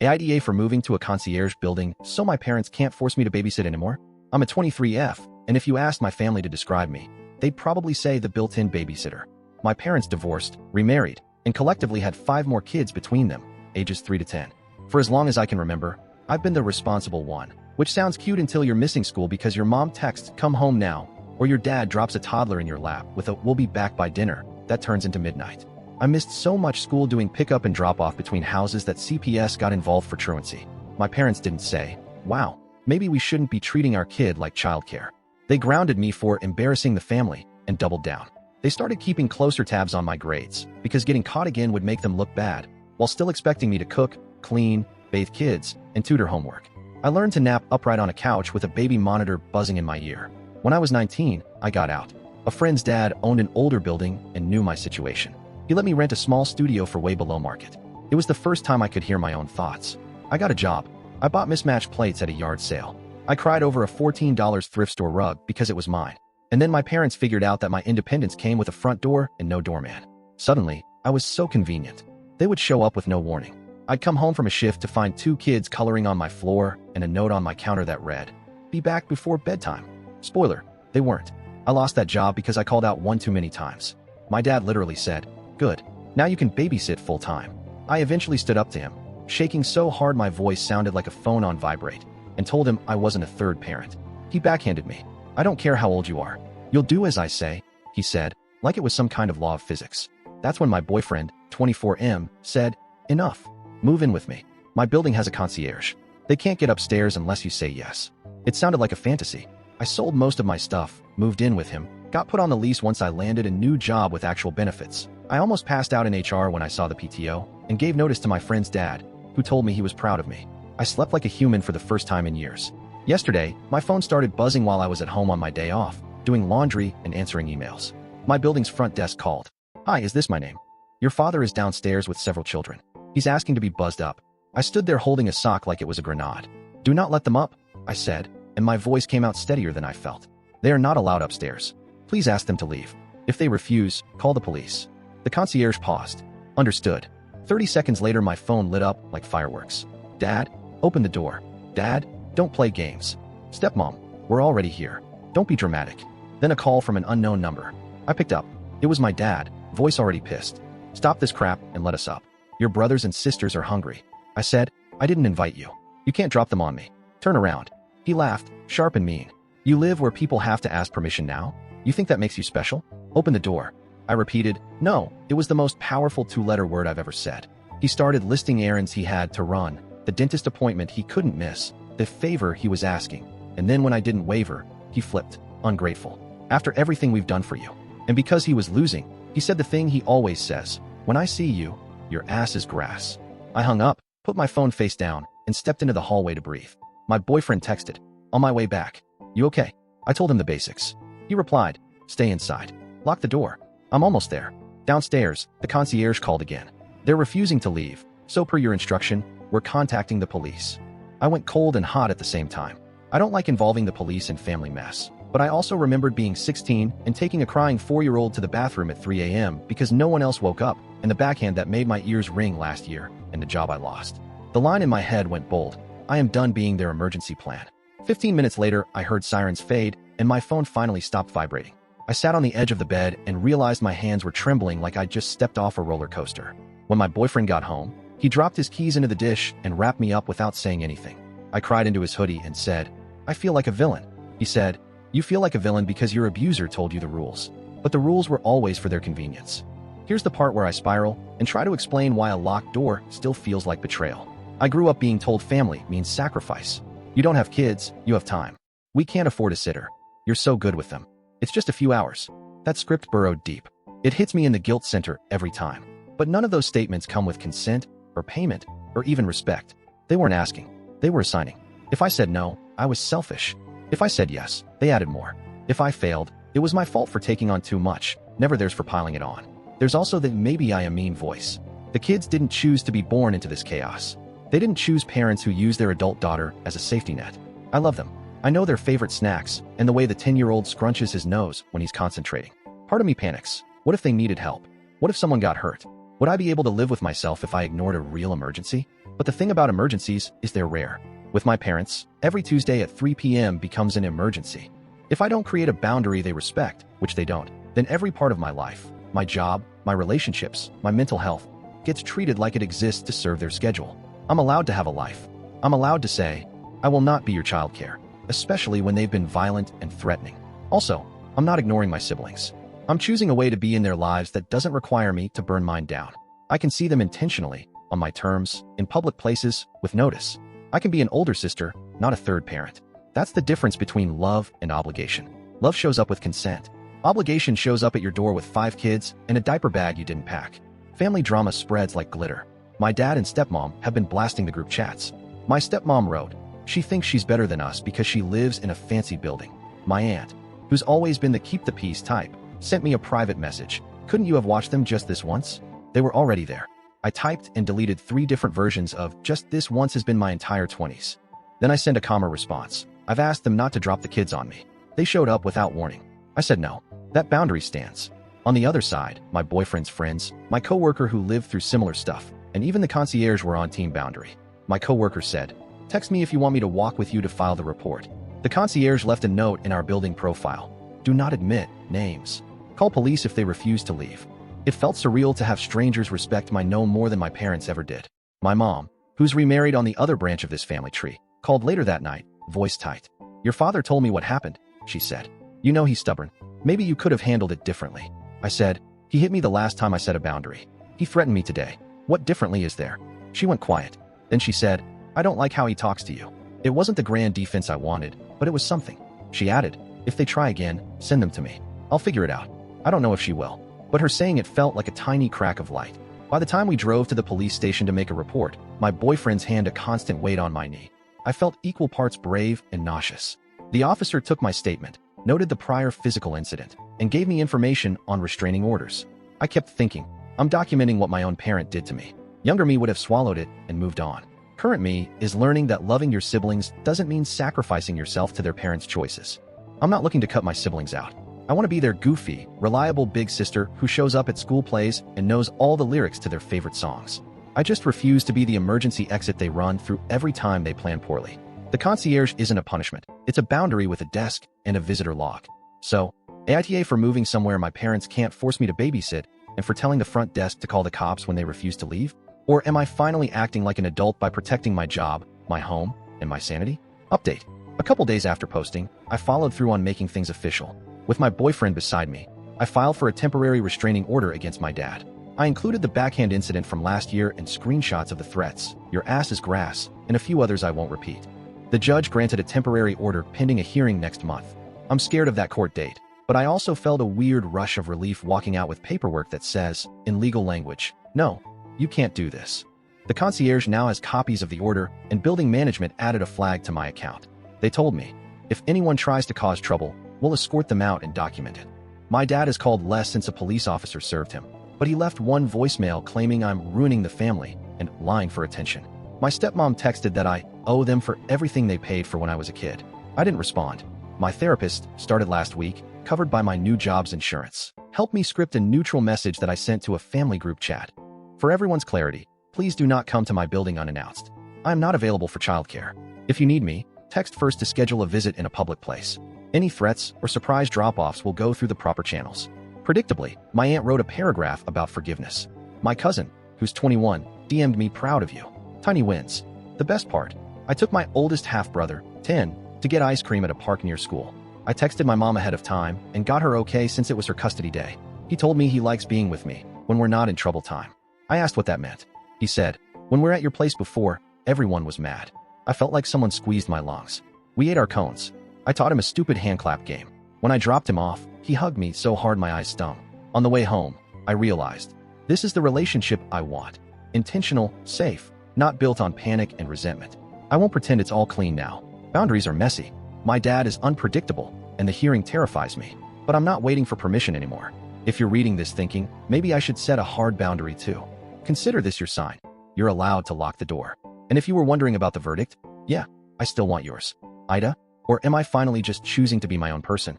AITA for moving to a concierge building so my parents can't force me to babysit anymore? I'm a 23F, and if you asked my family to describe me, they'd probably say the built-in babysitter. My parents divorced, remarried, and collectively had 5 more kids between them, ages 3 to 10. For as long as I can remember, I've been the responsible one, which sounds cute until you're missing school because your mom texts, "Come home now," or your dad drops a toddler in your lap with a "We'll be back by dinner" that turns into midnight. I missed so much school doing pickup and drop-off between houses that CPS got involved for truancy. My parents didn't say, "Wow, maybe we shouldn't be treating our kid like childcare." They grounded me for embarrassing the family and doubled down. They started keeping closer tabs on my grades because getting caught again would make them look bad, while still expecting me to cook, clean, bathe kids, and tutor homework. I learned to nap upright on a couch with a baby monitor buzzing in my ear. When I was 19, I got out. A friend's dad owned an older building and knew my situation. He let me rent a small studio for way below market. It was the first time I could hear my own thoughts. I got a job. I bought mismatched plates at a yard sale. I cried over a $14 thrift store rug because it was mine. And then my parents figured out that my independence came with a front door and no doorman. Suddenly, I was so convenient. They would show up with no warning. I'd come home from a shift to find 2 kids coloring on my floor and a note on my counter that read, "Be back before bedtime." Spoiler, they weren't. I lost that job because I called out one too many times. My dad literally said, "Good. Now you can babysit full-time." I eventually stood up to him, shaking so hard my voice sounded like a phone on vibrate, and told him I wasn't a third parent. He backhanded me. "I don't care how old you are. You'll do as I say," he said, like it was some kind of law of physics. That's when my boyfriend, 24M, said, "Enough. Move in with me. My building has a concierge. They can't get upstairs unless you say yes." It sounded like a fantasy. I sold most of my stuff, moved in with him, got put on the lease once I landed a new job with actual benefits. I almost passed out in HR when I saw the PTO, and gave notice to my friend's dad, who told me he was proud of me. I slept like a human for the first time in years. Yesterday, my phone started buzzing while I was at home on my day off, doing laundry and answering emails. My building's front desk called. "Hi, is this my name? Your father is downstairs with several children. He's asking to be buzzed up." I stood there holding a sock like it was a grenade. "Do not let them up," I said, and my voice came out steadier than I felt. "They are not allowed upstairs. Please ask them to leave. If they refuse, call the police." The concierge paused. "Understood." 30 seconds later, my phone lit up like fireworks. "Dad, open the door. Dad, don't play games. Stepmom, we're already here. Don't be dramatic." Then a call from an unknown number. I picked up. It was my dad, voice already pissed. "Stop this crap and let us up. Your brothers and sisters are hungry." I said, "I didn't invite you. You can't drop them on me. Turn around." He laughed, sharp and mean. "You live where people have to ask permission now? You think that makes you special? Open the door." I repeated, "No." It was the most powerful 2-letter word I've ever said. He started listing errands he had to run, the dentist appointment he couldn't miss, the favor he was asking. And then when I didn't waver, he flipped, ungrateful. "After everything we've done for you." And because he was losing, he said the thing he always says, "When I see you, your ass is grass." I hung up, put my phone face down, and stepped into the hallway to breathe. My boyfriend texted, "On my way back. You okay?" I told him the basics. He replied, "Stay inside. Lock the door." "I'm almost there." Downstairs, the concierge called again. "They're refusing to leave, so per your instruction, we're contacting the police." I went cold and hot at the same time. I don't like involving the police in family mess, but I also remembered being 16 and taking a crying 4-year-old to the bathroom at 3 a.m. because no one else woke up, and the backhand that made my ears ring last year, and the job I lost. The line in my head went bold. "I am done being their emergency plan." 15 minutes later, I heard sirens fade, and my phone finally stopped vibrating. I sat on the edge of the bed and realized my hands were trembling like I'd just stepped off a roller coaster. When my boyfriend got home, he dropped his keys into the dish and wrapped me up without saying anything. I cried into his hoodie and said, "I feel like a villain." He said, "You feel like a villain because your abuser told you the rules. But the rules were always for their convenience." Here's the part where I spiral and try to explain why a locked door still feels like betrayal. I grew up being told family means sacrifice. You don't have kids, you have time. We can't afford a sitter. You're so good with them. It's just a few hours. That script burrowed deep. It hits me in the guilt center every time. But none of those statements come with consent, or payment, or even respect. They weren't asking. They were assigning. If I said no, I was selfish. If I said yes, they added more. If I failed, it was my fault for taking on too much, never theirs for piling it on. There's also the maybe I am mean voice. The kids didn't choose to be born into this chaos. They didn't choose parents who use their adult daughter as a safety net. I love them. I know their favorite snacks and the way the 10-year-old scrunches his nose when he's concentrating. Part of me panics. What if they needed help? What if someone got hurt? Would I be able to live with myself if I ignored a real emergency? But the thing about emergencies is they're rare. With my parents, every Tuesday at 3 p.m. becomes an emergency. If I don't create a boundary they respect, which they don't, then every part of my life, my job, my relationships, my mental health, gets treated like it exists to serve their schedule. I'm allowed to have a life. I'm allowed to say, I will not be your childcare, especially when they've been violent and threatening. Also, I'm not ignoring my siblings. I'm choosing a way to be in their lives that doesn't require me to burn mine down. I can see them intentionally, on my terms, in public places, with notice. I can be an older sister, not a third parent. That's the difference between love and obligation. Love shows up with consent. Obligation shows up at your door with 5 kids and a diaper bag you didn't pack. Family drama spreads like glitter. My dad and stepmom have been blasting the group chats. My stepmom wrote, she thinks she's better than us because she lives in a fancy building. My aunt, who's always been the keep the peace type, sent me a private message. Couldn't you have watched them just this once? They were already there. I typed and deleted 3 different versions of just this once has been my entire 20s. Then I sent a calmer response. I've asked them not to drop the kids on me. They showed up without warning. I said no. That boundary stands. On the other side, my boyfriend's friends, my coworker who lived through similar stuff, and even the concierge were on team boundary. My coworker said, text me if you want me to walk with you to file the report. The concierge left a note in our building profile. Do not admit names. Call police if they refuse to leave. It felt surreal to have strangers respect my no more than my parents ever did. My mom, who's remarried on the other branch of this family tree, called later that night, voice tight. Your father told me what happened, she said. You know he's stubborn. Maybe you could have handled it differently. I said, he hit me the last time I set a boundary. He threatened me today. What differently is there? She went quiet. Then she said, I don't like how he talks to you. It wasn't the grand defense I wanted, but it was something. She added, if they try again, send them to me. I'll figure it out. I don't know if she will. But her saying it felt like a tiny crack of light. By the time we drove to the police station to make a report, my boyfriend's hand a constant weight on my knee. I felt equal parts brave and nauseous. The officer took my statement, noted the prior physical incident, and gave me information on restraining orders. I kept thinking, I'm documenting what my own parent did to me. Younger me would have swallowed it and moved on. Current me is learning that loving your siblings doesn't mean sacrificing yourself to their parents' choices. I'm not looking to cut my siblings out. I want to be their goofy, reliable big sister who shows up at school plays and knows all the lyrics to their favorite songs. I just refuse to be the emergency exit they run through every time they plan poorly. The concierge isn't a punishment. It's a boundary with a desk and a visitor log. So, AITA for moving somewhere my parents can't force me to babysit and for telling the front desk to call the cops when they refuse to leave? Or am I finally acting like an adult by protecting my job, my home, and my sanity? Update. A couple days after posting, I followed through on making things official. With my boyfriend beside me, I filed for a temporary restraining order against my dad. I included the backhand incident from last year and screenshots of the threats, your ass is grass, and a few others I won't repeat. The judge granted a temporary order pending a hearing next month. I'm scared of that court date, but I also felt a weird rush of relief walking out with paperwork that says, in legal language, no, you can't do this. The concierge now has copies of the order, and building management added a flag to my account. They told me, if anyone tries to cause trouble, we'll escort them out and document it. My dad has called less since a police officer served him, but he left one voicemail claiming I'm ruining the family and lying for attention. My stepmom texted that I owe them for everything they paid for when I was a kid. I didn't respond. My therapist, started last week, covered by my new job's insurance, helped me script a neutral message that I sent to a family group chat. For everyone's clarity, please do not come to my building unannounced. I am not available for childcare. If you need me, text first to schedule a visit in a public place. Any threats or surprise drop-offs will go through the proper channels. Predictably, my aunt wrote a paragraph about forgiveness. My cousin, who's 21, DM'd me proud of you. Tiny wins. The best part, I took my oldest half-brother, 10, to get ice cream at a park near school. I texted my mom ahead of time and got her okay since it was her custody day. He told me he likes being with me when we're not in trouble time. I asked what that meant. He said, when we're at your place before, everyone was mad. I felt like someone squeezed my lungs. We ate our cones. I taught him a stupid hand clap game. When I dropped him off, he hugged me so hard my eyes stung. On the way home, I realized, this is the relationship I want. Intentional, safe, not built on panic and resentment. I won't pretend it's all clean now. Boundaries are messy. My dad is unpredictable, and the hearing terrifies me. But I'm not waiting for permission anymore. If you're reading this thinking, maybe I should set a hard boundary too. Consider this your sign. You're allowed to lock the door. And if you were wondering about the verdict, yeah, I still want yours. AITA? Or am I finally just choosing to be my own person?